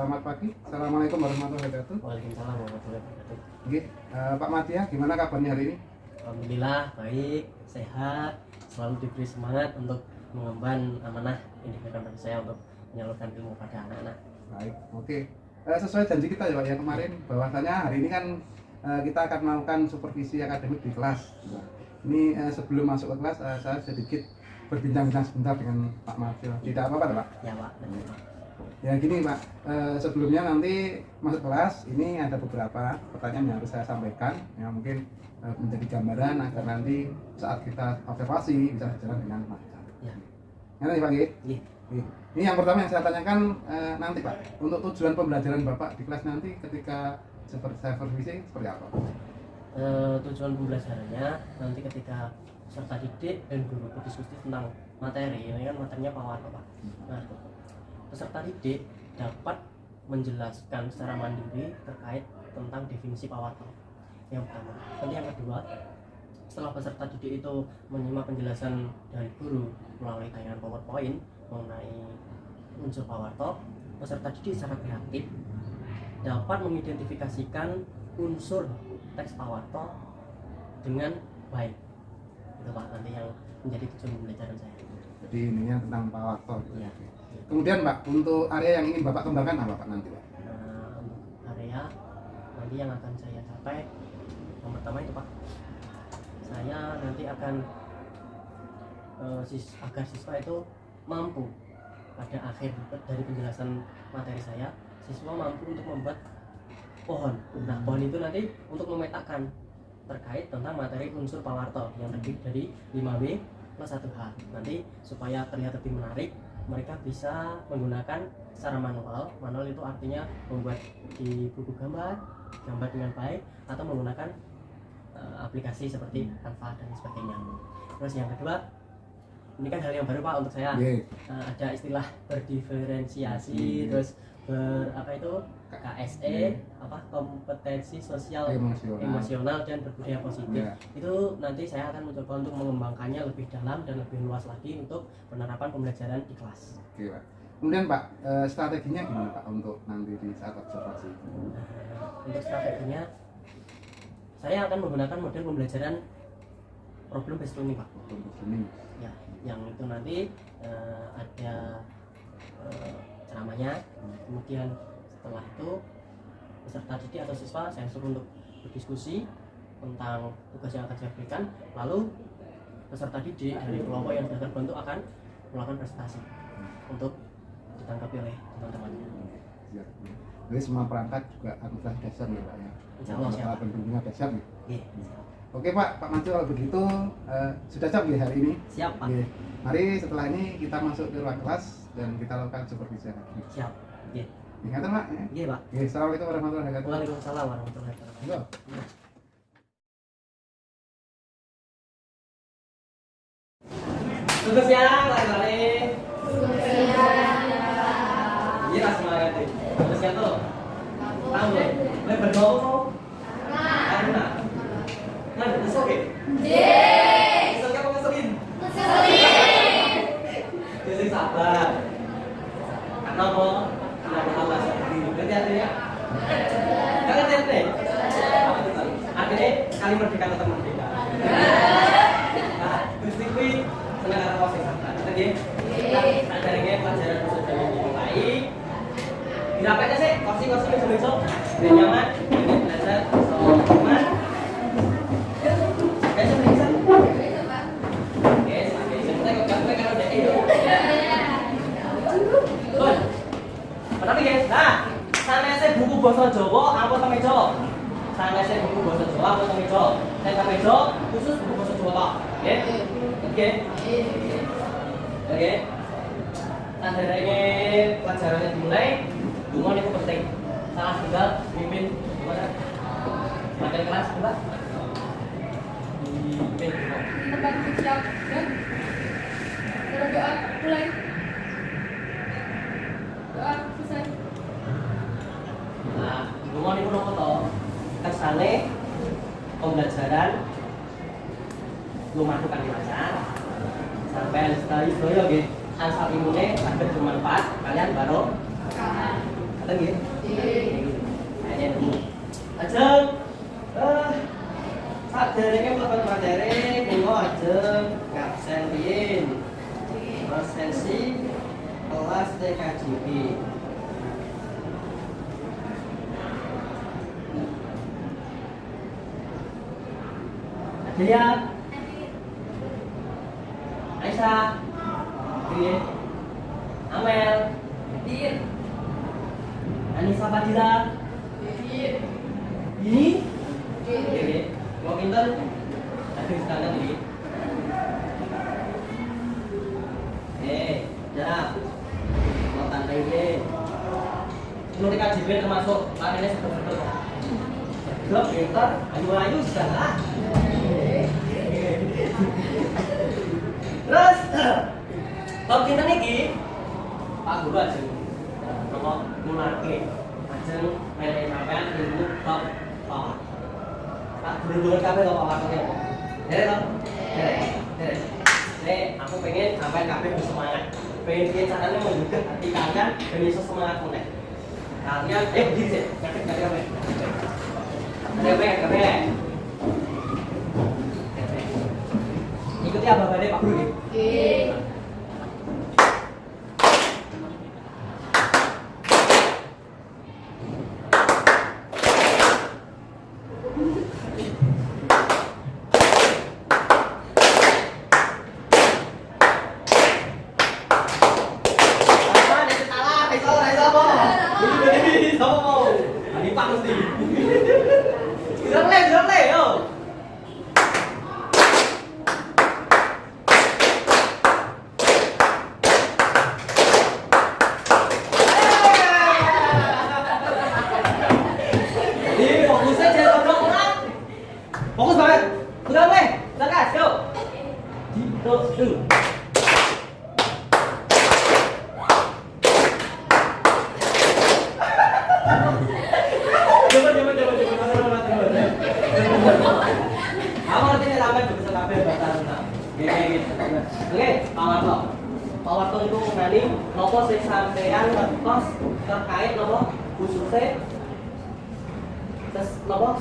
Selamat pagi. Assalamualaikum warahmatullahi wabarakatuh. Waalaikumsalam warahmatullahi wabarakatuh. Oke, Pak Madya, gimana kabarnya hari ini? Alhamdulillah baik, sehat, selalu diberi semangat untuk mengemban amanah yang diberikan pada saya untuk menyalurkan ilmu pada anak-anak. Baik, oke. Sesuai janji kita ya Pak ya kemarin, bahwasanya hari ini kan kita akan melakukan supervisi akademik di kelas. Ini sebelum masuk ke kelas, saya sedikit berbincang-bincang sebentar dengan Pak Madya. Tidak apa-apa Pak? Ya Pak. Ya gini Pak, sebelumnya nanti masuk kelas ini ada beberapa pertanyaan yang harus saya sampaikan yang mungkin menjadi gambaran agar nanti saat kita observasi bisa berjalan dengan lancar. Ya. Nanti Pak, Iya. ini yang pertama yang saya tanyakan nanti Pak, untuk tujuan pembelajaran Bapak di kelas nanti ketika supervisi seperti apa? Tujuan pembelajarannya nanti ketika peserta didik dan guru berdiskusi tentang materi, ini kan materinya Pawarto Pak. Nah, peserta didik dapat menjelaskan secara mandiri terkait tentang definisi Pawarto. Yang pertama. Nanti yang kedua, setelah peserta didik itu menyimak penjelasan dari guru melalui tayangan PowerPoint mengenai unsur Pawarto, peserta didik secara kreatif dapat mengidentifikasikan unsur teks Pawarto dengan baik. Itu Pak, nanti yang menjadi tujuan pembelajaran saya. Jadi ininya tentang Pawarto. Ya. Kemudian Pak, untuk area yang ingin Bapak kembangkan apa Pak nanti Pak? Area nanti yang akan saya capai, yang pertama itu Pak, saya nanti akan agar siswa itu mampu pada akhir dari penjelasan materi saya, siswa mampu untuk membuat pohon. Nah, pohon itu nanti untuk memetakan terkait tentang materi unsur Pawarto yang terdiri dari 5W plus 1H. Nanti supaya terlihat lebih menarik, mereka bisa menggunakan secara manual. Manual itu artinya membuat di buku gambar dengan baik, atau menggunakan aplikasi seperti Canva dan sebagainya. Terus yang kedua, ini kan hal yang baru Pak untuk saya. Ada istilah berdiferensiasi, terus KSE, kompetensi sosial emosional dan berbudaya positif. Itu nanti saya akan mencoba untuk mengembangkannya lebih dalam dan lebih luas lagi untuk penerapan pembelajaran di kelas. Oke Pak. Kemudian Pak, strateginya gimana Pak untuk nanti di saat observasi? Untuk strateginya, saya akan menggunakan model pembelajaran problem based learning Pak. Problem based learning. Ya, yang itu nanti ada ceramahnya, kemudian setelah itu peserta didik atau siswa saya suruh untuk berdiskusi tentang tugas yang akan saya berikan, lalu peserta didik dari kelompok yang sudah terbentuk akan melakukan presentasi untuk ditanggapi oleh teman-teman. Jadi semua perangkat juga sudah dasar ya Pak ya? Insya Allah siap. Pendukungnya dasar nih. Iya. Oke Pak Mancu, kalau begitu sudah siap ya hari ini? Siap Pak. Mari setelah ini kita masuk ke ruang kelas dan kita lakukan supervisi lagi. Siap. Iya. Ingatan Pak? Iya Pak. Assalamualaikum warahmatullahi wabarakatuh. Waalaikumsalam warahmatullahi wabarakatuh. Tugas ya, lari-lari. Iya lah semangat deh. Tugas ya tuh. Tahu deh. Lebar dong. Karena. Nah, besok ya. Besok kamu besokin. Jadi sabar. Karena apa? Tidak Allah seperti ini. Nanti artinya. Jangan deh. Artinya kalimat merdeka tetap merdeka. Nah, Gusti kuwi senang karo sing sabar. Oke. Sadarnya pelajaran sudah dimulai. Berapa aja sih? Kursi-kursi besok-besok. Biar nyaman, biar belajar sama teman. Besok bisa. Oke, sampai kok gambar kalau ada itu. Tuh. Tapi guys, nah, sanesé buku basa Jawa apa temeja? Sanesé buku basa Jawa apa temeja? Saya temeja khusus buku basa Jawa Pak. Oke? Oke. Oke. Sadarnya pelajarannya dimulai. Dukungan itu penting. Salah tinggal pimpin gimana? Materi kelas coba. Pimpin. Tempat siap dan doa mulai. Doa selesai. Nah, dukungan itu nopo to? Kesane pembelajaran lumaku kan dimacan sampai sekali doyo nggih asal imune saged bermanfaat kalian baru Betul nggih? Kayaknya nemu. Ajeng. Saderenge mlebu materi kula ajeng ngabsen riyin. Presensi kelas TKJB. Adelia. Aisyah. Oke. Amel. Dir. Anissa Fadila. Dir. Ini. Dir. Oke. Mau pinter. Ada standar ini. Jarap. Mau tanda ini. Menurut KJB termasuk lainnya seperti itu. Belum pinter. Ayu-ayu sudah lah. Terus bab kita niki Pak Guru aja nomor mulake ajeng mele sampean ilmu bab pawat. Pak Guru kabeh kok pawatane apa? Derek to? Derek. Nek aku pengen sampean kabeh bersemangat. Pengen piye carane menggugah hati kalian ben iso semangat meneh. Kalian berdiri sih. Kabeh. Ikuti abang-abangnya Pak Guru nih. Fokus banget. Udah mulai. Udah gas, go. Tuh. Coba. Aku ngerti nih sampai bisa kabeh bahasa. Oke, Pak Warto itu ngani nopo sing sampean ngertos terkait nopo khususnya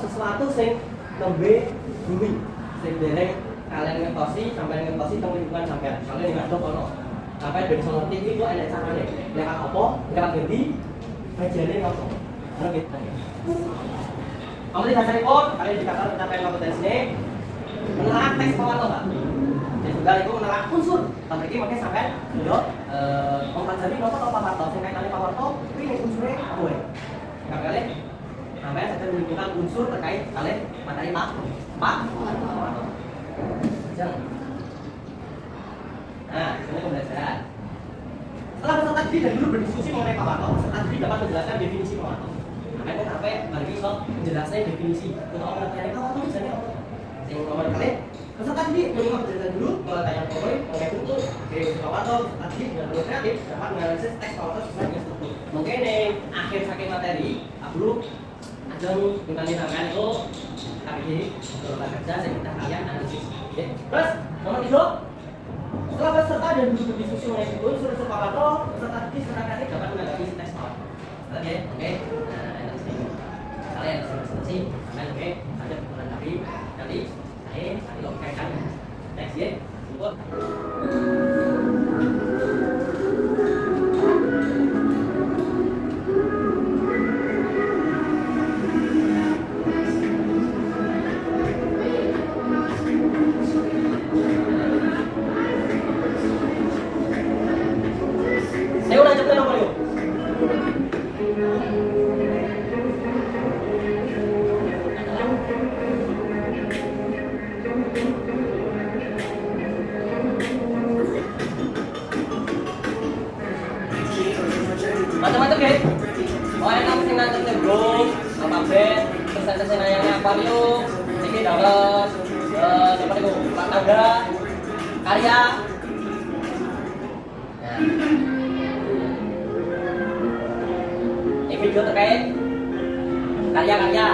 sesuatu sing nembe bumi sing dereng kalian ngertosi sampai ngertosi teng lingkungan sampean. Soale ning ngadep ono. Sampai ben iso ngerti iki kok enek carane. Lewat apa? Lewat ngendi? Bajane ngopo? Ono gitu. Kamu di dasar report, kalian dikatakan pencapaian kompetensi menelaah teks Pawarto, Pak. Dan juga itu menelaah unsur. Sampai ini makanya sampai udah mempelajari nopo atau Pawarto. Sing kaitannya Pawarto, ini unsurnya apa ya? Kalian sampai saya menunjukkan unsur terkait kalian materi Pak Pawarto. Jangan. Nah, ini pembelajaran. Setelah peserta didik dan guru berdiskusi mengenai Pawarto, peserta didik dapat menjelaskan definisi Pawarto. Makanya sampai bagi soal menjelaskan definisi untuk pengertian Pawarto misalnya apa? Yang nomor kali, peserta didik menyimak penjelasan dulu pengertian poin mengenai bentuk definisi Pawarto. Peserta didik dengan guru kreatif dapat menganalisis teks Pawarto sesuai dengan struktur. Mungkin di akhir sakit materi, aku ajeng minta sampean itu KPD beberapa kerja saya minta kalian analisis. Oke. Terus nomor 3. Setelah peserta dan guru berdiskusi mengenai unsur Pawarto, peserta didik secara kreatif dapat menanggapi teks Pawarto. Oke. Nah, kalian presentasi, kalian oke, ada menanggapi kali saya tadi logikakan teks ya, sebut. Saya udah coba nomor yuk. Macam-macam ya. Oh, yang kamu sing ngantuk nih bro, apa bed, terus nayangnya akuarium, ini dapat apa itu, tangga, karya. Ini video terkait karya-karya.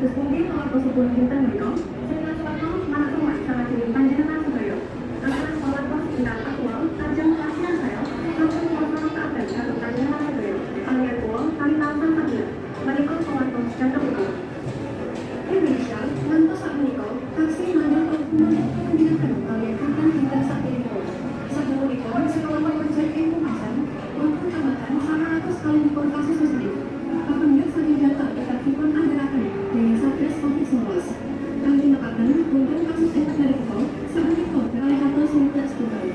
Kados pundi pawartosipun dinten menika, Senior Soekarno manah salajengipun panjenengan sedaya. Angkatan pawartos ingkang aktual lajeng kasihan saya sampun suasana keadaan kagem panjenengan sedaya. Kaliyan kula kali tansah sadia. Menika pawartos dhateng kula. Indonesia ngantos sakmenika taksih manjing pendidikan kaliyan ingkang dinten sapunika. Sapunika sekalawan penjagaan pemasan maupun tambahan 900 kalipun kasus positif. Kapendhet saking data ketatipun andharaken dengan Satgas Covid-19. Kanthi nepaken wonten kasus ingkang nalika sapunika kalih atus sinten setunggal.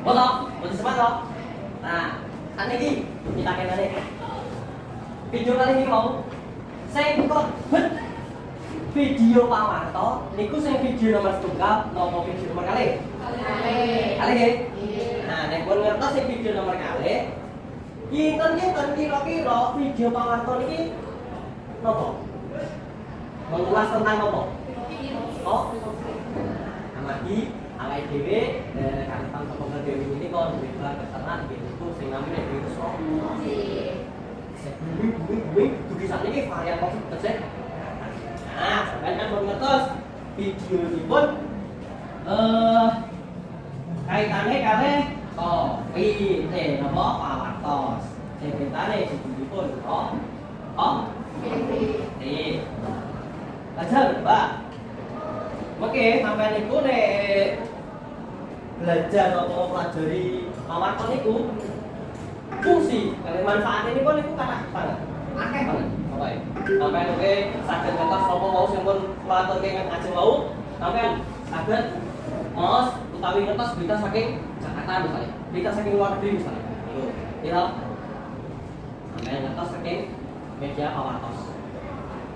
Foto, foto sepato. Nah, saat ini kita kembali. Video kali ini mau saya buka video Pak Warto. Niku saya video nomor setunggal, nopo video nomor kali. Kali ya. Nah, nek pun ngertos sing video nomor kali. Kinten kira-kira video Pak Warto niki nopo? Mengulas tentang nopo? Oh, amati awake dhewe kalitan saka dhewe ini kok duwe keterangan gitu sing namine virus kok. Bumi dugi sakniki varian Covid becek. Nah, sampeyan kan ngertos video nipun kaitane kalih Covid napa pawartos. Sing kaitane dipun Ajar, Pak. Oke, sampeyan niku nek belajar atau pelajari pawartos niku fungsi kalian manfaat ini pun itu kathah banget. Akeh banget. Oke. Sampeyan oke saged ngertos sapa mau sing pun kulaturke ajeng wau, sampeyan saged maos utawi ngertos berita saking Jakarta misalnya. Berita saking luar negeri misalnya. Iya. Sampeyan ngertos saking media pawartos.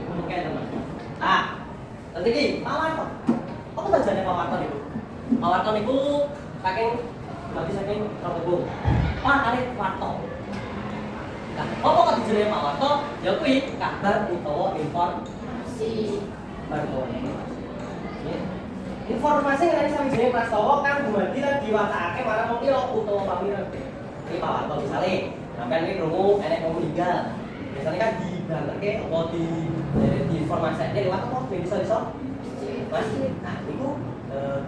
Iku mungkin teman. Ah, nanti ki pawartos. Apa tujuannya pawartos itu? Pawartos itu saking berarti saking Prabowo. Kali Warto. Nah, apa kok dijenenge Pak Warto? Ya kuwi kabar utawa informasi. Informasi yang sawijining prastawa kang dumadi lan diwacakake marang wong liya utawa pamireng. Iki Pak Warto misale, sampeyan iki krungu enek wong meninggal. Biasanya kan dibanterke apa diinformasikake lewat apa media. Mas, nah niku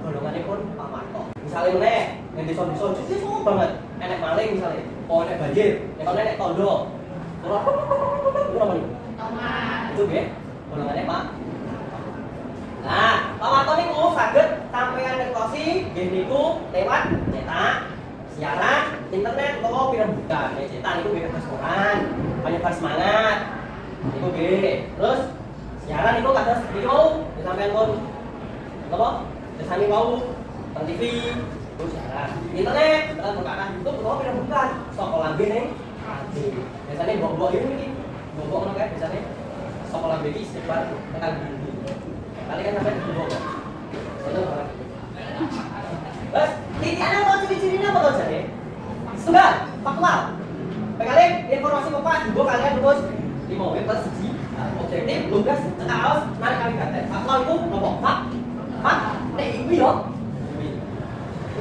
golongannya pun Pak Warto. Misalnya meneh yang desa-desa itu semua banget. Enek maling misalnya, oh enek banjir, enek tondo. Itu apa nih? Itu nggih, golongannya Pak. Nah, Pak Warto niku saged sampeyan ngertosi nggih niku lewat cetak, siaran, internet utawa pirang-pirang. Nek cetak niku nggih kados koran, penyebar semangat. Niku nggih. Terus siaran niku kados iki mau sampeyan pun apa? Desane wau teng TV, terus siaran. Internet, terus bukaan YouTube utawa pirang-pirang. Saka lambe ning ati. Biasane mbok-mbok iki mbok ngono kae biasane saka lambe iki sebar tekan bumi. Kali kan sampai di bawah. Betul kan? Bos, ini ana mau ciri-cirinya apa tuh jadi? Sudah, faktual. Pekali informasi Bapak juga kalian terus di mau plus siji. Objektif, lugas, cekaos, narik kali kate. Faktual itu apa? Fak. Nek iki yo.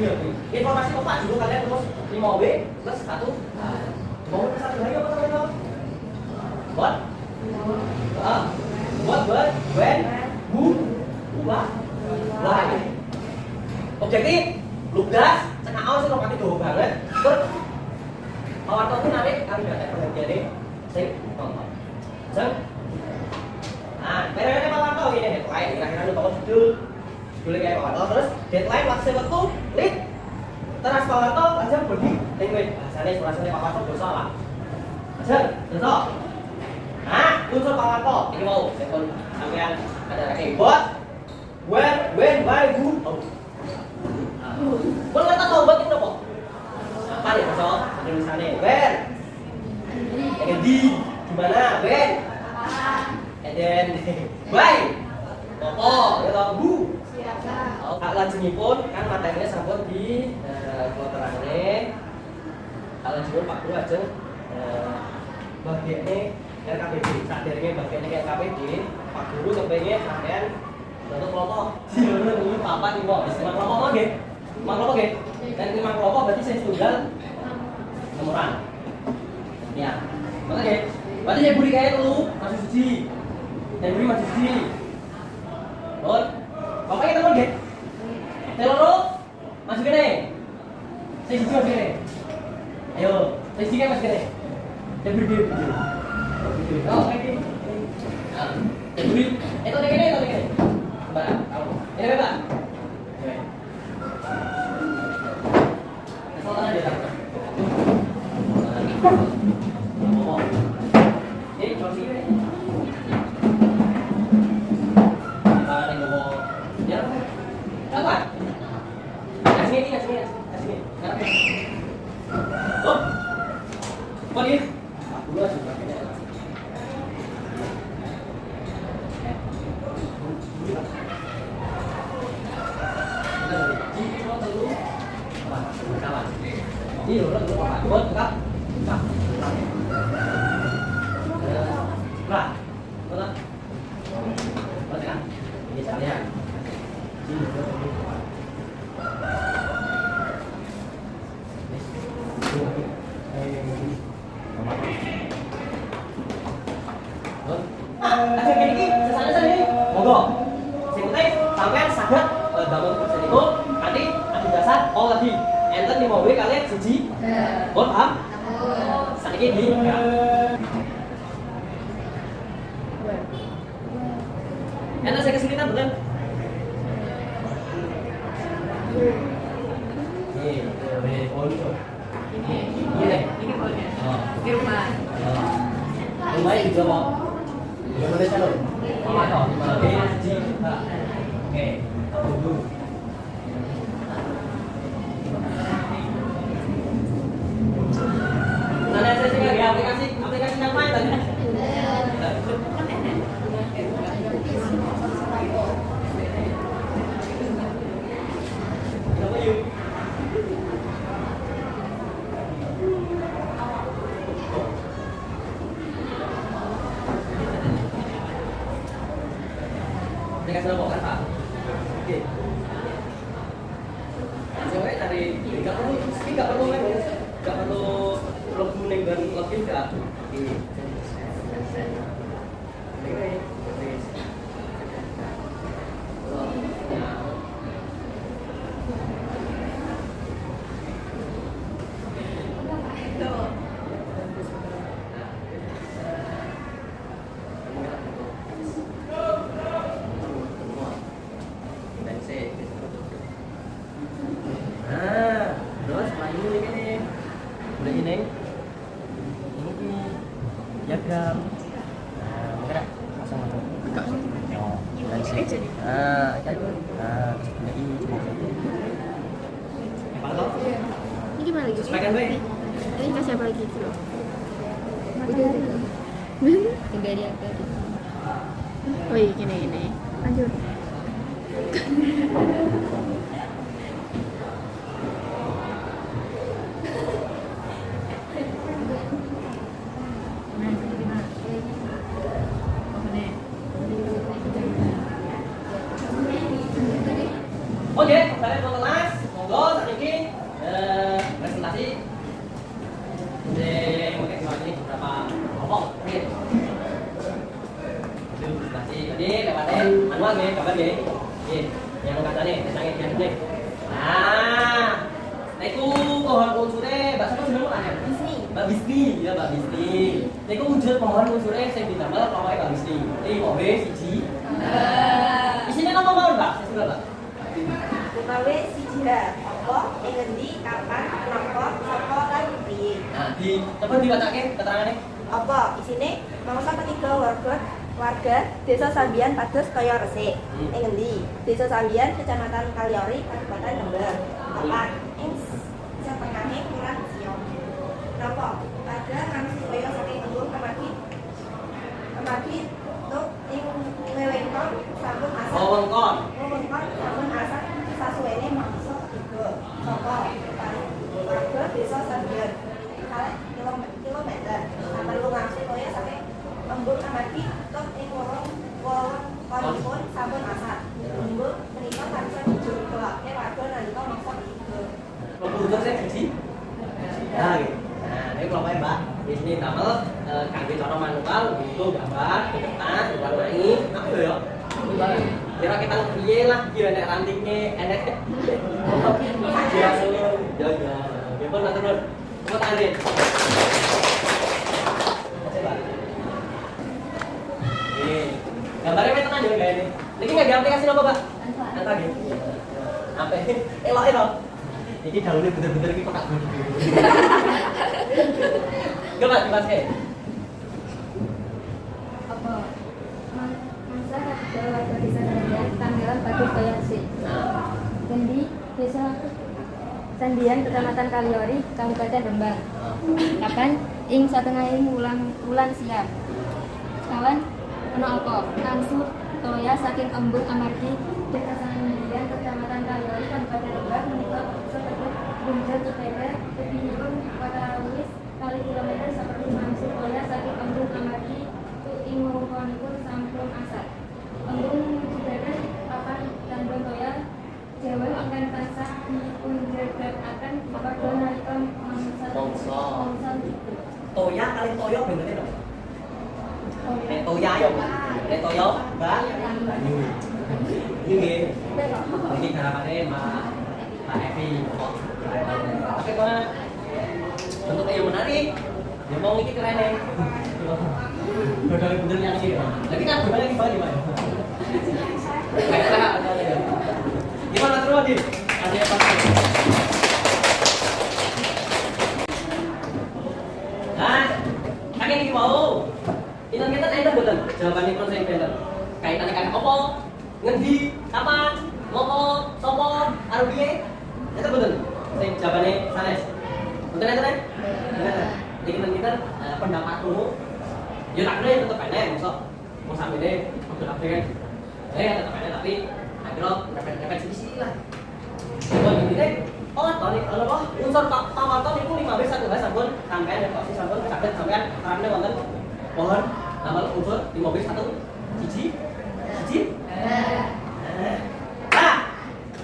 Iya, informasi Bapak juga kalian terus 5W plus 1. Mau plus 1 lagi apa namanya? What? What, when, who, why. Objektif, lugas, cekaos sing lokate dawa banget. Terus Pak Warto ku narik kali kate perhatiane sing nonton. Jeng. Nah, periode Pak Warto ini deadline kira-kira lu tau judul. Judulnya kayak Pak Warto terus deadline waktu waktu lead. Terus Pak Warto aja pergi tinggal bahasane surasane Pak Warto dosa lah. Aja, dosa. Nah, unsur Pak Warto iki mau sepon sampean ada kayak buat where, when, why, who. Boleh kata tahu buat itu apa? Apa nih Pak? Ada misalnya where, di mana, when, and then why, apa, ya tahu who. Lajengipun kan materinya sampun di keterangannya. Lajengipun Pak Guru ajeng bagiannya RKPD. Saderenge bagiannya RKPD, Pak Guru kepengen sampean bentuk kelompok. Siapa ini papat iki kok? Istilah kelompok nggih. Kelompok nggih. Dan lima kelompok berarti saya tunggal nomoran. Ya. Maka nggih. Berarti saya buri kaya telu, masih siji. Dan beri maju sini. Bon. Bapaknya teman nggih. Teloro. Maju kene. Sing siji maju kene. Ayo, sing siji maju kene. Dan beri dia. Oh, oke. Nah, dan beri. Itu kene. Mbak, kamu. Ini Mbak. Soalnya dia tak. Enak saya kesulitan bukan? Ini pojok. Ini boleh. Di rumah. Rumahnya juga mau. Boleh calon. Mau Oke. Tunggu. Nah, saya tinggal di aplikasi yang lain tadi. Dikasih nomor kan Pak? Oke. Coba cari, nggak perlu login dan login nggak? Diagram. Nah, mungkin pasang masuk. Oh, dari sini. Kan. Nah, ini cuma satu. Ini gimana lagi? Makan baik. Ini kasih apa lagi? Udah. Tinggal diangkat. Oh iya, gini. Lanjut. Oke, kalian mau kelas, monggo saat ini presentasi. Oke, soal ini beberapa kelompok. Presentasi tadi lewatnya manual nih, kabar nih. Yang kata nih, tentangnya yang nih. Nah, itu pohon unsurnya, Mbak siapa jenengmu tanya? Mbak Bisni, ya Mbak Bisni. Itu wujud pohon unsurnya saya ditambah pokoknya Mbak Bisni. Ini mau siji. Isinya nomor mau Mbak? Saya sudah Mbak. Gawe sijira, apa, ngendi, kapan, kenapa, sapa, lan piye. Nah, coba dibacake keterangannya. Apa isine? Mangsa ketiga warga Desa Sambian pados kaya resik. Ing ngendi? Desa Sambian, Kecamatan Kaliori, Kabupaten Lembang. Kapan? Ing sepengane Kurang Siong. Napa? Warga kami supaya saking embung kemaki tuk ing wewengkon sampun asal. Wewengkon sampun asal sasuwene mangsa ketiga. Saka warga Desa Sambian. Kalih kilometer. Sampun lunga supaya saking embung kemaki tuk ing wewengkonipun sampun asal. Embung menika tansah dijukelake warga nalika mangsa ketiga. Kelompok saya siji. Nah, gitu. Nah, ini kelompoknya Mbak di sini damel kangge cara manual itu gambar, kertas, warnai, apa ya? Kira kita piye lah, kira nek rantingnya enek. Ya. Gimana teman? Buat Arin. Gambarnya memang tenan juga ini. Ini nggak di aplikasi apa, Pak? Apa gitu? Apa? Elok. Ini daunnya bener-bener ini pekak banget. Coba dibahas apa masa ketiga warga desa Sandian tanggalan Batu Bayasi dan di desa Sandian kecamatan Kaliori Kabupaten Rembang kapan ing satengahing wulan siam kawan ana apa langsung toya saking embung amargi desa Sandian kecamatan Kaliori Kabupaten Rembang menika seperti bunjal sepeda kepinipun watawis kali kilometer seperti langsung toya saking embung amargi ing wewengkonipun sampun asat. Embung mujudaken papan tandon toya Jawa ingkang tansah dipunjagakaken kepada nalika mangsa Toya kali toyo benernya dong. Toya yo. Toyo, Mbak. Ini. Ini harapannya Mbak Evi. Oke, Pak. Bentuknya yang menarik. Ya mau ini keren ya. Bener yang ini. Tapi kan bener yang balik, Pak. Gimana terus, Adi? Ada apa? Nah, kakek ini mau. Kita enak betul. Jawabannya kalau saya bener. Kaitannya kan apa? Ngendi? Kapan? Ngopo? Sopo? Arbiye? Itu betul. Saya jawabannya sanes. Betul ya? Jadi kita pendapat dulu. Ya tak boleh tetap pendek, mau sampai deh, waktu apa kan? Tetap pendek tapi akhirnya dapat sedikit lah. Kalau gini deh, kalau unsur tawaton itu 15 satu bahasa pun sampai ada posisi sampun sampai karena wonten pohon nama unsur 15 satu siji. Nah,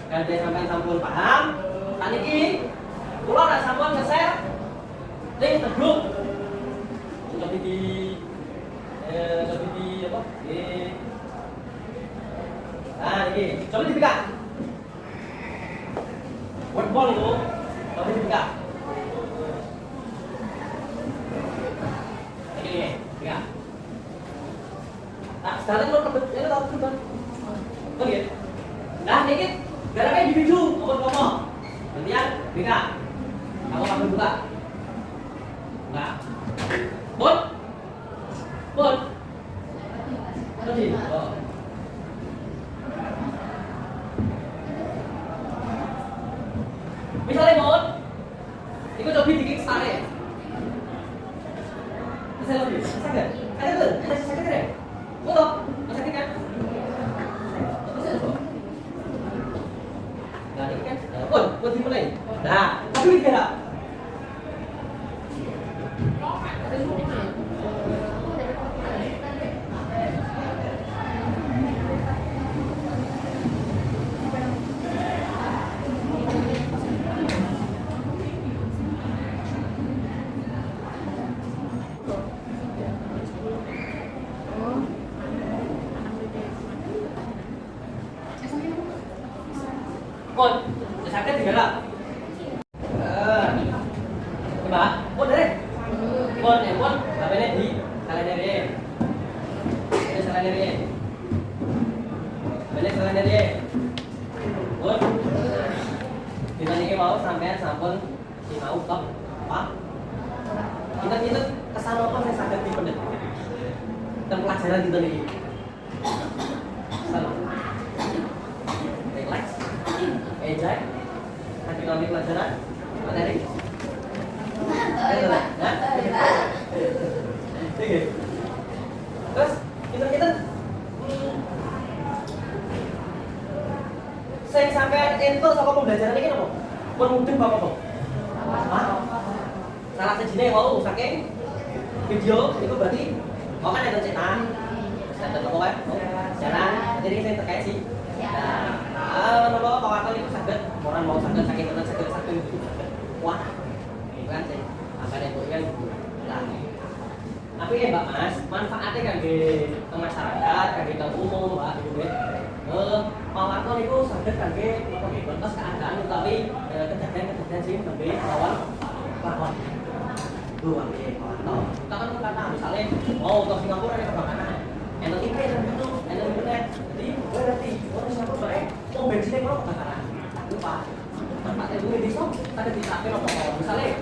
kalau dia sampai sampun paham, tadi ini kula nek sampun nge-share link grup lebih di apa? Nah, ini coba dibuka. Word ball itu coba dibuka. Ini, ya. Nah, sekarang lo ini tahu kan? Oh iya. Nah, ini gara-gara individu ngomong. Kemudian buka. Kamu akan buka. Enggak. Bon. Tadi. Oh. Misalnya Bon, ikut coba bikin stare. Saya lebih sakit. Sakit kan? Betul. Sakit kan? Nah, ini kan. Bon dimulai. Nah, tapi tidak. Bon, sakit tidak? Coba, Bon deh. Bon, kabelnya di kalender ya. Ini kalender ya. Kabelnya kalender ya. Bon, kita ini mau sampai sampun si mau top apa? Kita kesana apa saya sakit di pendet. Dan pelajaran kita nih. Relax. Enjoy. Nanti kami pelajaran materi. Terus kita saya sampai ento sama pembelajaran ini apa? Penuding apa kok? Salah sejenis mau saking video itu berarti mau kan ada cetak. Saya tetap kan? Sekarang jadi saya terkait sih. Kalau kawasan itu sakit, orang mau sakit itu. Wah, itu kan sih. Apa yang itu kan? Nah, masyarakat, kaki umum, Pak, gitu ya. Pak Warto itu sadar kaki kontes keadaan utawi kejadian-kejadian sih kaki lawan Pak itu kaki Pak Warto. Kita kan kata misalnya, untuk Singapura ada kebakaran, enak ini, enak internet, jadi gue nanti orang Singapura baik, bensinnya kalau kebakaran, lupa. Tempat itu di desa, ada di samping apa misalnya,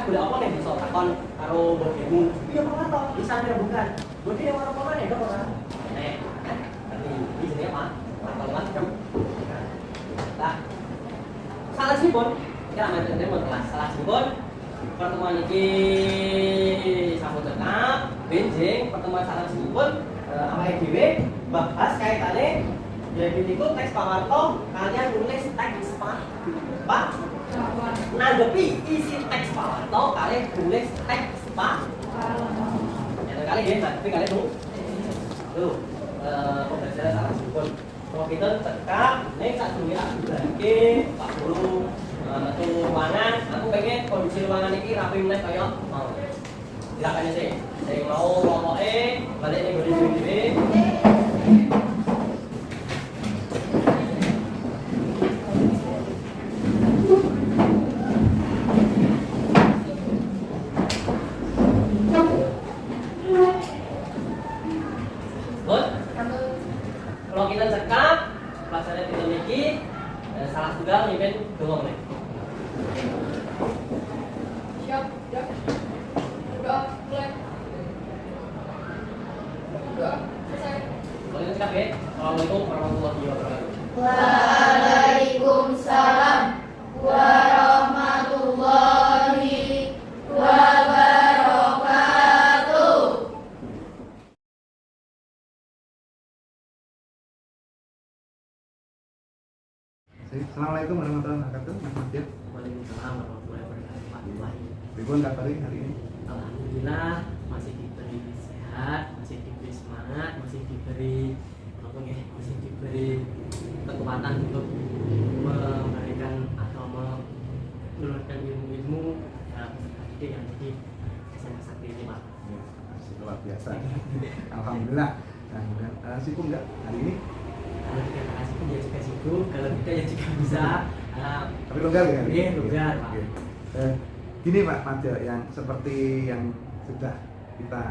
boleh apa nih desa, takon karo bagimu, iya Pak Warto, bisa bukan, bagi yang orang mana ya orang, nanti di sini apa? Macam, nah, salah sih pun, kita ambil mau kelas salah sih pun, pertemuan ini sambut tetap, benjing, pertemuan salah sih pun, sama EDW, bahas kaitannya, jadi itu teks Pak Warto, kalian tulis teks Pak, nanggepi isi teks Pak Warto, kalian tulis teks Pak, yang kali dia nanggepi kalian tuh, pembelajaran salah sih pun. Kalau kita cekap, ini tak dulu lagi Pak Guru metu ruangan, aku pengen kondisi ruangan ini rapi mulai kayak mau silakan sih, saya mau ngomongin balik nih kondisi ini kalau kita cekap pelajaran kita memiliki salah tunggal nyimpen doang nih. Siap, siap. Udah mulai. Udah selesai. Kalau kita cekap ya, Assalamualaikum warahmatullahi wabarakatuh. Waalaikumsalam warahmatullahi wabarakatuh. Assalamualaikum warahmatullahi wabarakatuh. Mas Masjid. Waalaikumsalam warahmatullahi wabarakatuh. Pak Wahyu. Ribun kabari hari ini. Alhamdulillah masih diberi sehat, masih diberi semangat, masih diberi masih diberi kekuatan untuk memberikan atau menurunkan ilmu-ilmu peserta didik yang di SMA Sakti ini, Pak. Luar biasa. Alhamdulillah. Nah, sibuk nggak hari ini? Kalau tidak kasih pun ya juga sibuk, kalau tidak ya juga bisa. Tapi longgar ya? Iya, longgar, Pak. Gini Pak Madya, yang seperti yang sudah kita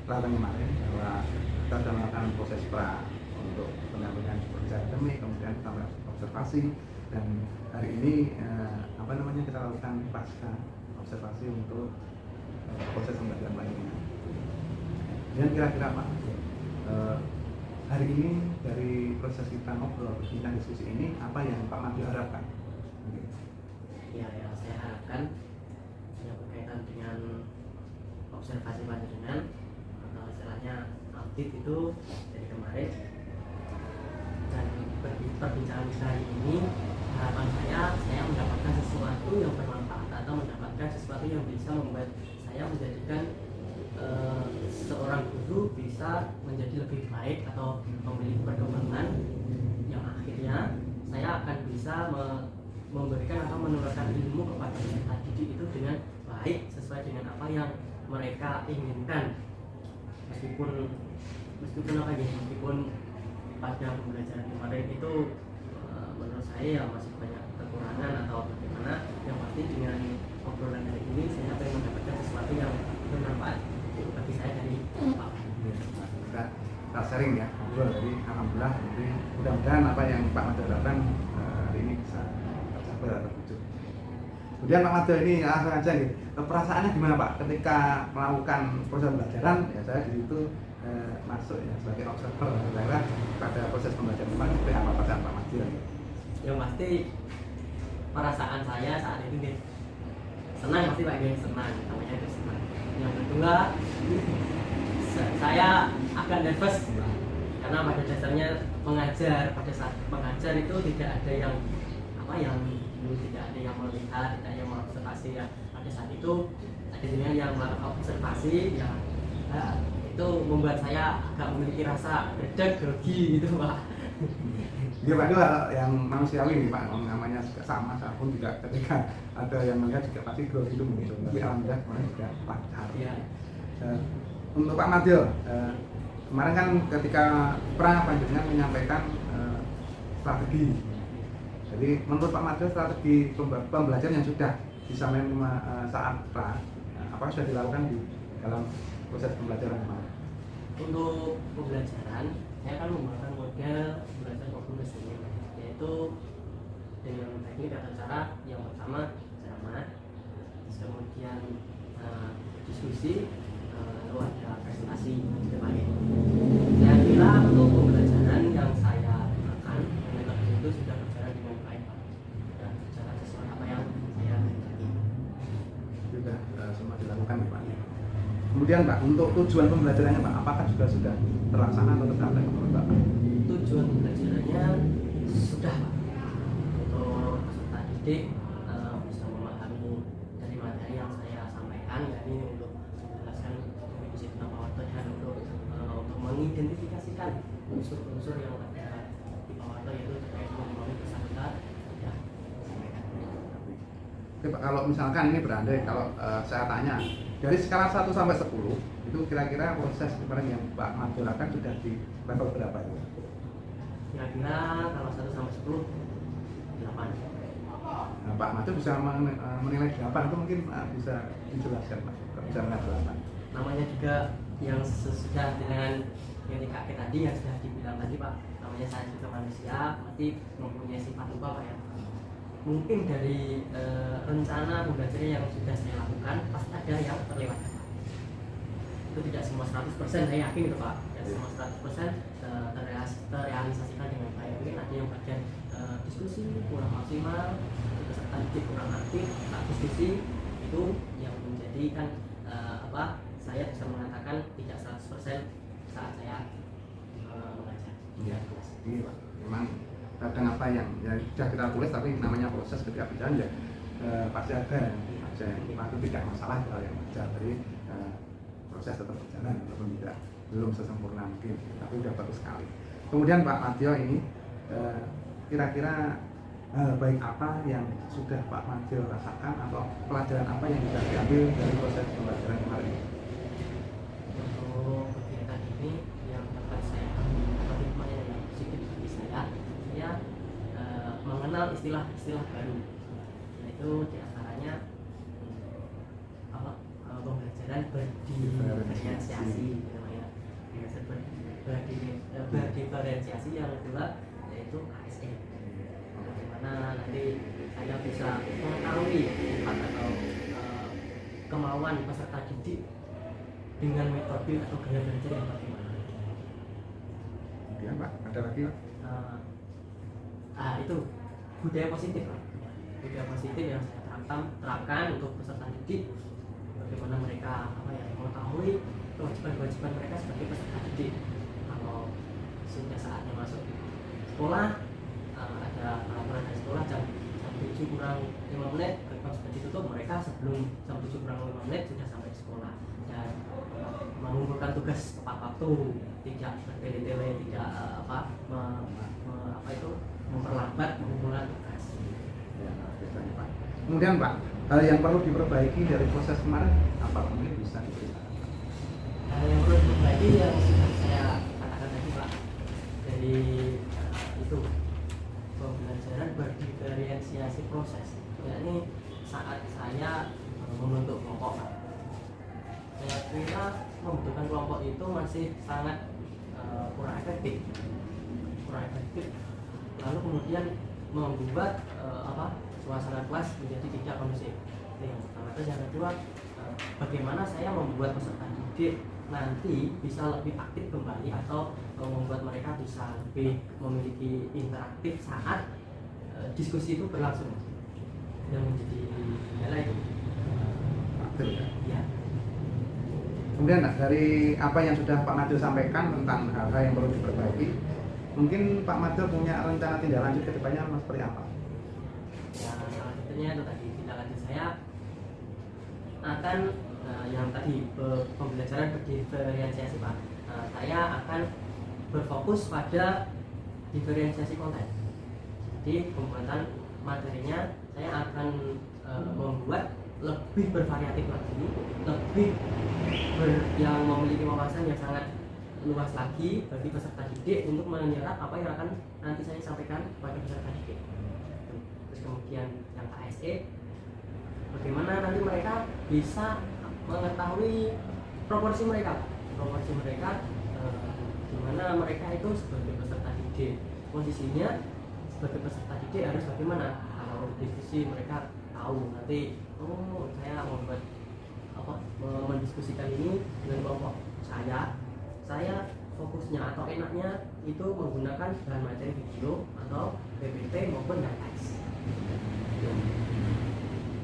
lakukan kemarin, bahwa kita sudah melakukan proses pra untuk pendampingan supervisi akademik, kemudian kita melakukan observasi, dan hari ini kita lakukan pasca observasi untuk proses pembelajaran lainnya. Dan kira-kira Pak, hari ini dari proses kita ngobrol, kita diskusi ini, apa yang Pak Madya harapkan? Ya, yang saya harapkan yang berkaitan dengan observasi panjenengan atau istilahnya audit itu dari kemarin, dan perbincangan kita hari ini, harapan saya mendapatkan sesuatu yang bermanfaat atau mendapatkan sesuatu yang bisa membuat saya menjadikan seorang guru bisa menjadi lebih baik atau memiliki perkembangan yang akhirnya saya akan bisa memberikan atau menurunkan ilmu kepada peserta didik itu dengan baik sesuai dengan apa yang mereka inginkan, meskipun pada pembelajaran kemarin itu menurut saya ya masih banyak kekurangan atau bagaimana. Yang pasti dengan obrolan hari ini saya ingin mendapatkan sesuatu yang bermanfaat bagi saya dari Pak. Kita sharing ya, ngobrol. Jadi alhamdulillah, jadi mudah-mudahan apa yang Pak Madya harapkan hari ini bisa tercapai atau terwujud. Kemudian Pak Madya ini langsung aja nih, perasaannya gimana Pak ketika melakukan proses pembelajaran? Ya saya di situ masuk ya sebagai observer pada proses pembelajaran kemarin. Seperti apa perasaan Pak Madya? Yang pasti perasaan saya saat ini nih senang, pasti Pak, senang, namanya itu senang. Yang kedua, saya agak nervous karena pada dasarnya pada saat mengajar itu tidak ada yang tidak ada yang melihat, tidak ada yang mengobservasi ya. Pada saat itu ada yang melakukan observasi ya, itu membuat saya agak memiliki rasa gedeg, grogi gitu Pak. Iya Pak, itu hal yang manusiawi nih Pak, namanya juga sama, saya pun juga ketika ada yang melihat juga pasti grogi itu muncul. Tapi alhamdulillah kemarin juga lancar. Ya. Untuk Pak Madya, kemarin kan ketika Panjenengan menyampaikan strategi. Jadi menurut Pak Madjo strategi pembelajaran yang sudah disampaikan saat apa sudah dilakukan di dalam proses pembelajaran kemarin? Untuk pembelajaran, saya akan menggunakan model pembelajaran kognisi, yaitu dengan teknik atau cara yang pertama ceramah, kemudian diskusi, lalu ada presentasi sebagai. Saya kira untuk pembelajaran yang saya gunakan itu sudah berjalan dengan baik, Pak. Dan berjalan sesuai apa yang saya hendaki. Sudah semua dilakukan ya, Pak. Kemudian Pak, untuk tujuan pembelajarannya Pak, apakah juga sudah terlaksana atau tercapai menurut Bapak? Tujuan pembelajarannya sudah, Pak. Untuk peserta didik bisa memahami dari materi yang saya sampaikan, yakni untuk menjelaskan definisi tentang PowerPoint dan untuk mengidentifikasikan unsur-unsur yang ada di PowerPoint itu terkait dengan bersangkutan ya sampaikan. Oke Pak, kalau misalkan ini berandai, kalau saya tanya dari skala 1 sampai 10 itu kira-kira proses kemarin yang Pak Madjo lakukan sudah di level berapa itu? Kira-kira kalau 1 sampai 10 8. Nah, Pak Madjo bisa menilai 8 itu mungkin bisa dijelaskan Pak, bisa menilai 8. Namanya juga yang sesudah dengan yang dikakek tadi yang sudah dibilang tadi Pak, namanya saya juga manusia pasti mempunyai sifat lupa Pak ya. Mungkin dari rencana pembelajaran yang sudah saya lakukan pasti ada yang terlewatkan. Itu tidak semua 100% saya yakin itu Pak, tidak semua 100% terrealisasikan dengan baik. Mungkin ada yang bagian diskusi kurang maksimal, peserta didik kurang aktif, diskusi itu yang menjadikan saya bisa mengatakan tidak 100% saat saya mengajar. Iya, ini Pak, memang kadang apa yang ya sudah kita tulis tapi namanya proses ketika berjalan ya pasti ada yang itu tidak masalah kalau yang wajar. Jadi proses tetap berjalan walaupun belum sesempurna mungkin, tapi sudah bagus sekali. Kemudian Pak Madjo ini kira-kira baik apa yang sudah Pak Madjo rasakan atau pelajaran apa yang bisa diambil dari proses pembelajaran kemarin? Untuk kegiatan ini yang dapat saya ambil yang positif bagi saya mengenal istilah-istilah baru, yaitu diantaranya pembelajaran berdiferensiasi, berdiferensiasi yang kedua yaitu ASN. Bagaimana nanti saya bisa mengetahui atau kemauan peserta didik dengan metode atau gaya belajar yang bagaimana. Kemudian Pak, ada lagi Pak? Itu budaya positif Pak. Budaya positif yang saya terapkan untuk peserta didik, bagaimana mereka mengetahui kewajiban-kewajiban mereka sebagai peserta didik. Kalau sudah saatnya masuk sekolah, ada peraturan dari sekolah jam 7 kurang 5 menit gerbang sudah ditutup, mereka sebelum jam 7 kurang 5 menit sudah sampai di sekolah dan mengumpulkan tugas tepat waktu, tidak bertele-tele, tidak memperlambat pengumpulan tugas. Ya, biasanya Pak. Kemudian Pak, hal yang perlu diperbaiki dari proses kemarin apa mungkin bisa diceritakan? Hal yang perlu diperbaiki yang sudah saya katakan tadi Pak, dari itu pembelajaran berdiferensiasi proses, yakni saat saya membentuk kelompok Pak. Saya kira membentukkan kelompok itu masih sangat kurang efektif. Lalu kemudian membuat suasana kelas menjadi tidak kondusif. Ini yang pertama. Terus yang kedua, bagaimana saya membuat peserta didik nanti bisa lebih aktif kembali atau membuat mereka bisa lebih memiliki interaktif saat diskusi itu berlangsung. Yang menjadi kendala itu. Aktif ya? Ya. Kemudian dari apa yang sudah Pak Madjo sampaikan tentang hal-hal yang perlu diperbaiki, mungkin Pak Madjo punya rencana tindak lanjut ke depannya seperti apa? Ya, salah satunya itu tadi tindak lanjut saya akan yang tadi pembelajaran berdiferensiasi Pak. Saya akan berfokus pada diferensiasi konten. Jadi pembuatan materinya saya akan membuat lebih bervariatif lagi, lebih yang memiliki wawasan yang sangat luas lagi bagi peserta didik untuk menyerap apa yang akan nanti saya sampaikan kepada peserta didik. Terus kemudian yang KSE, bagaimana nanti mereka bisa mengetahui proporsi mereka, di mana mereka itu sebagai peserta didik, posisinya sebagai peserta didik harus bagaimana. Kalau diskusi mereka tahu nanti, oh saya membuat mendiskusikan ini dengan kelompok saya fokusnya atau enaknya itu menggunakan bahan materi video atau PPT maupun yang lain.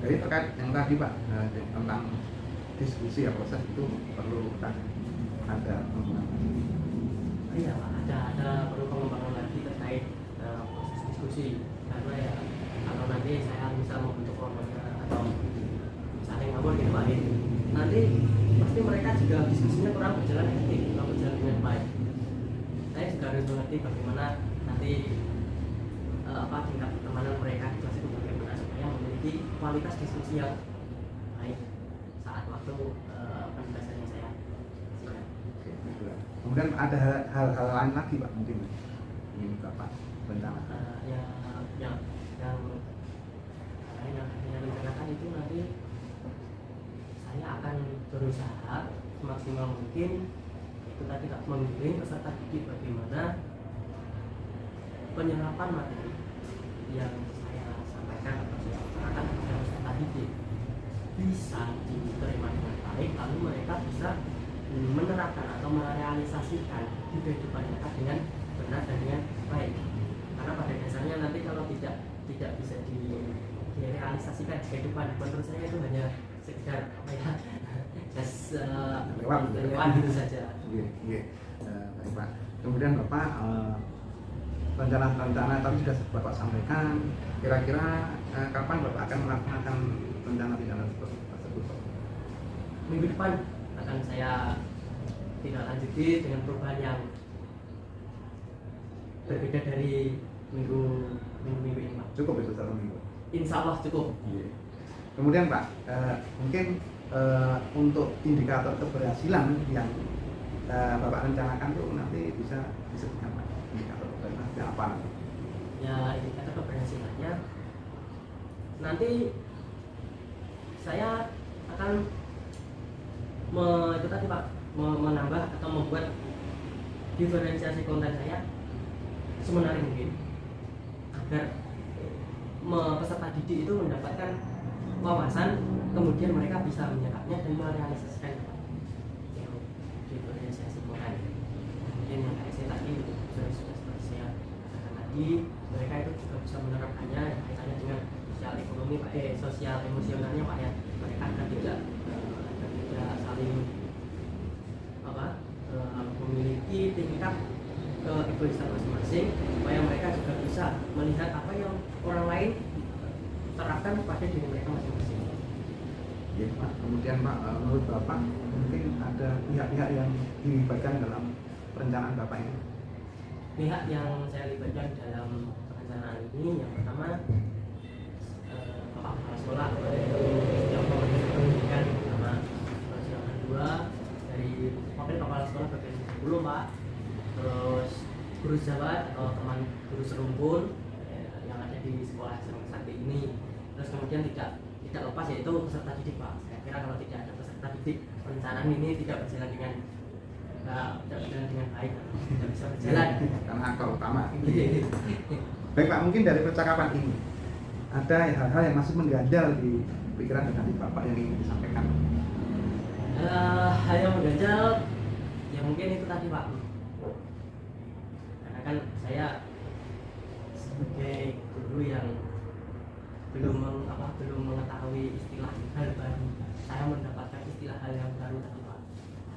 Jadi terkait yang tadi Pak, tentang diskusi ya, proses itu perlu ada Iya Pak, ada perlu pengembangan lagi terkait proses diskusi, karena ya kalau nanti saya bisa membentuk kelompoknya atau saling ngomong gitu Pak, nanti pasti mereka juga diskusinya kurang berjalan efektif, kurang berjalan dengan baik. Saya juga harus mengerti bagaimana nanti tingkat pertemanan mereka di kelas itu bagaimana supaya memiliki kualitas diskusi yang baik saat waktu penjelasannya saya. Kemudian ada hal-hal lain lagi Pak mungkin ini Bapak rencana? Yang rencanakan itu nanti saya akan berusaha semaksimal mungkin itu tadi tak membimbing peserta didik bagaimana penyerapan materi yang saya sampaikan atau saya utarakan kepada peserta didik bisa diterima dengan baik, lalu mereka bisa menerapkan atau merealisasikan di kehidupan mereka dengan benar dan dengan baik. Karena pada dasarnya nanti kalau tidak bisa direalisasikan di kehidupan, menurut saya itu hanya sekedar lewat gitu saja. Iya. Baik Pak. Kemudian Bapak rencana tadi sudah Bapak sampaikan. Kira-kira kapan Bapak akan melaksanakan rencana tersebut? Minggu depan akan saya tidak lanjuti dengan perubahan yang berbeda dari minggu ini Pak. Cukup itu 1 minggu. Insya Allah cukup. Iya. Kemudian Pak, mungkin untuk indikator keberhasilan yang Bapak rencanakan itu nanti bisa disebutkan Pak, indikator keberhasilan apa nanti? Ya, indikator keberhasilannya nanti saya akan itu tadi Pak, menambah atau membuat diferensiasi konten saya semenarik mungkin agar peserta didik itu mendapatkan wawasan, kemudian mereka bisa menyerapnya dan merealisasikan yang diferensiasi konten. Kemudian yang kayak saya tadi sudah seperti saya katakan tadi, mereka itu juga bisa menerapkannya kaitannya dengan sosial ekonomi Pak, sosial emosionalnya Pak ya. Mereka akan tidak saling memiliki tingkat keegoisan masing-masing, supaya mereka juga bisa melihat apa yang orang lain terapkan pada diri mereka masing-masing. Ya Pak. Kemudian Pak, menurut Bapak mungkin ada pihak-pihak yang dilibatkan dalam perencanaan Bapak ini? Pihak yang saya libatkan dalam perencanaan ini yang pertama Bapak Kepala Sekolah yang pendidikan pertama, terus yang kedua dari Wakil Kepala Sekolah bagian 10 Pak, terus guru Jawa atau teman guru serumpun yang ada di sekolah sakti ini, terus kemudian tidak lepas yaitu peserta didik Pak. Saya kira kalau tidak ada peserta didik, perencanaan ini tidak berjalan dengan baik, tidak bisa berjalan karena akal utama. Baik Pak, mungkin dari percakapan ini ada hal-hal yang masih mengganjal di pikiran dan hati Bapak yang ingin disampaikan? Hal yang mengganjal ya mungkin itu tadi Pak, karena kan saya sebagai guru yang belum mengetahui istilah hal baru, saya mendapatkan istilah hal yang baru tadi Pak,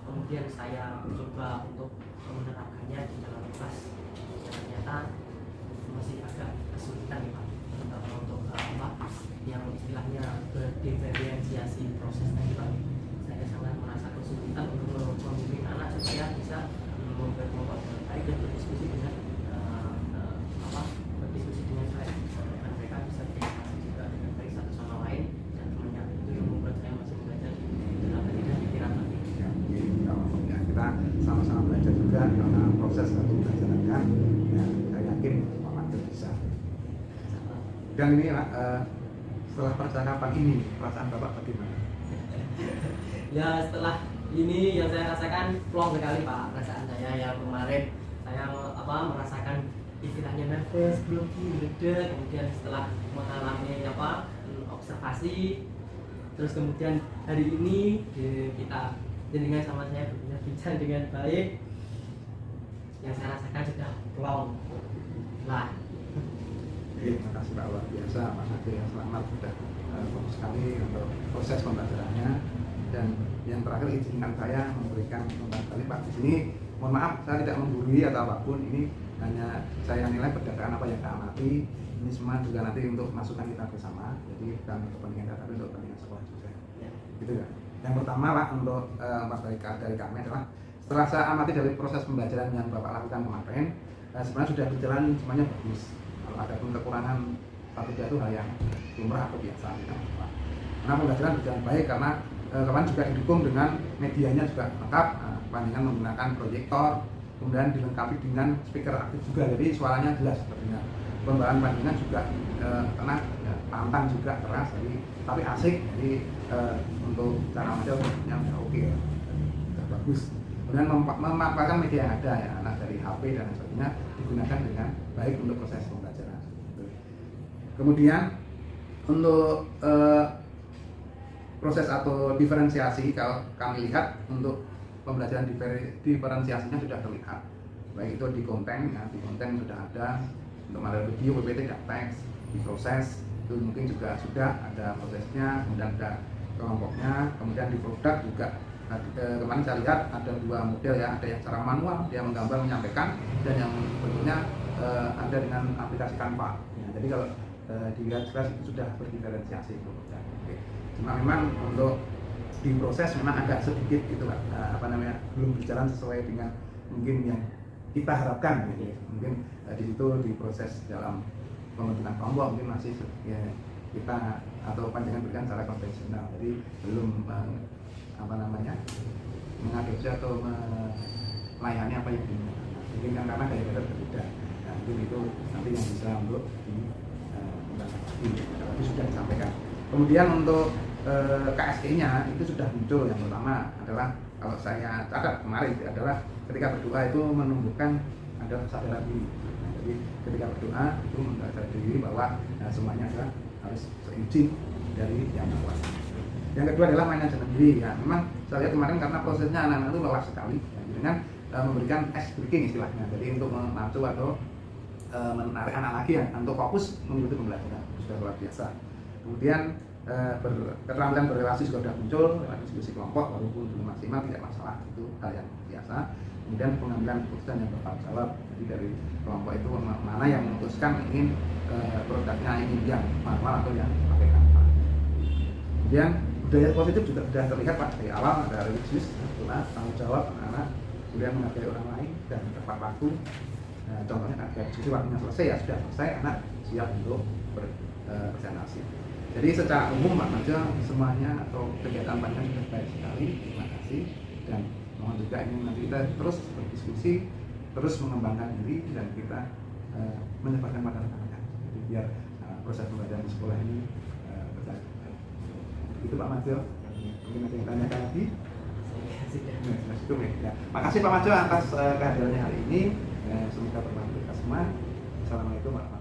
kemudian saya mencoba untuk menerapkannya di dalam kelas, ternyata masih agak kesulitan nih Pak, untuk yang istilahnya berdiferensiasi proses tadi Pak. Saya sangat merasa kesulitan untuk membimbing anak supaya bisa membuat kelompok dengan baik dan berdiskusi dengan baik, dan mereka bisa berinteraksi juga dengan baik satu sama lain dan temannya. Itu yang membuat saya masih belajar dalam hati dan pikiran tadi. Ya, kita sama-sama belajar juga proses pembelajarannya, ya, saya yakin Pak Majo bisa. Dan ini setelah percakapan ini, perasaan Bapak bagaimana? Ya setelah ini yang saya rasakan plong sekali Pak, perasaan saya yang kemarin saya merasakan istilahnya nervous, grogi, reda, kemudian setelah mengalami observasi, terus kemudian hari ini kita jenengan sama saya berbincang dengan baik, yang saya rasakan sudah plong lah. Terima kasih Pak, luar biasa Mas Ade, yang selamat sudah fokus sekali untuk proses pembelajarannya. Dan yang terakhir izinkan saya memberikan pembelajaran Pak di sini. Mohon maaf saya tidak menggurui atau apapun, ini hanya saya nilai berdasarkan apa yang saya amati. Ini semua juga nanti untuk masukan kita bersama, jadi bukan untuk kepentingan tapi untuk kepentingan sekolah juga. Gitu kan. Yang pertama Pak, untuk dari kami adalah setelah saya amati dari proses pembelajaran yang Bapak lakukan kemarin, sebenarnya sudah berjalan semuanya bagus. Kalau ada pun kekurangan satu dua itu hal yang lumrah atau biasa, tidak apa. Karena pembelajaran berjalan baik karena kemarin juga didukung dengan medianya juga lengkap, dengan menggunakan proyektor, kemudian dilengkapi dengan speaker aktif juga, jadi suaranya jelas sepertinya. Pembawaan panjenengan juga karena pantang juga keras, jadi tapi asik, jadi untuk cara macam sudah oke ya, sudah bagus. Kemudian memanfaatkan media yang ada ya, anak dari HP dan sebagainya digunakan dengan baik untuk proses pembelajaran. Kemudian untuk proses atau diferensiasi, kalau kami lihat untuk pembelajaran diferensiasinya sudah terlihat, baik itu di konten, ya, di konten sudah ada untuk materi video, PPT, dan teks, di proses itu mungkin juga sudah ada prosesnya, kemudian ada kelompoknya, kemudian di produk juga. Kemarin saya lihat ada dua model ya, ada yang secara manual dia menggambar menyampaikan, dan yang bentuknya ada dengan aplikasi Canva. Ya, jadi kalau dilihat jelas itu sudah berdiferensiasi produknya. Cuma memang untuk di proses memang agak sedikit gitu Pak, belum berjalan sesuai dengan mungkin yang kita harapkan gitu. Mungkin di situ di proses dalam pembentukan kelompok mungkin masih ya, kita atau panjangan berikan secara konvensional, jadi belum mengadopsi atau melayani apa yang diinginkan. Mungkin kan karena gaya kita berbeda. Nah, mungkin itu nanti yang bisa untuk tapi sudah disampaikan. Kemudian untuk KSE-nya itu sudah muncul. Yang pertama adalah kalau saya catat kemarin adalah ketika berdoa itu menumbuhkan ada kesadaran diri. Nah, jadi ketika berdoa itu mengasah diri bahwa semuanya adalah harus seizin dari yang kuasa. Yang kedua adalah manajemen diri. Ya, memang saya lihat kemarin karena prosesnya anak-anak itu lelah sekali, ya, dengan memberikan ice breaking istilahnya. Jadi untuk memacu atau menarik anak lagi ya, untuk fokus mengikuti pembelajaran sudah luar biasa. Kemudian keterampilan berrelasi juga sudah muncul lewat diskusi kelompok, walaupun belum maksimal tidak masalah, itu hal yang biasa. Kemudian pengambilan keputusan yang bertanggung jawab, jadi dari kelompok itu mana yang memutuskan ingin produknya ingin yang manual atau yang pakai Canva. Kemudian budaya positif juga sudah terlihat Pak dari awal, ada religius, tanggung jawab anak-anak, kemudian menghargai orang lain dan tepat waktu. Nah, contohnya ketika diskusi waktunya selesai ya sudah selesai, anak siap untuk berpresentasi. Jadi secara umum Pak Majo semuanya atau kegiatan panjang sudah baik sekali, terima kasih, dan mohon juga ini nanti kita terus berdiskusi, terus mengembangkan diri dan kita menyebarkan pada rekan-rekan. Jadi biar proses pembelajaran di sekolah ini berjalan baik. Itu Pak Majo. Mungkin ada yang tanyakan lagi? Ya. Makasih Pak Majo atas kehadirannya hari ini. Semoga bermanfaat kita semua. Assalamualaikum warahmatullahi wabarakatuh.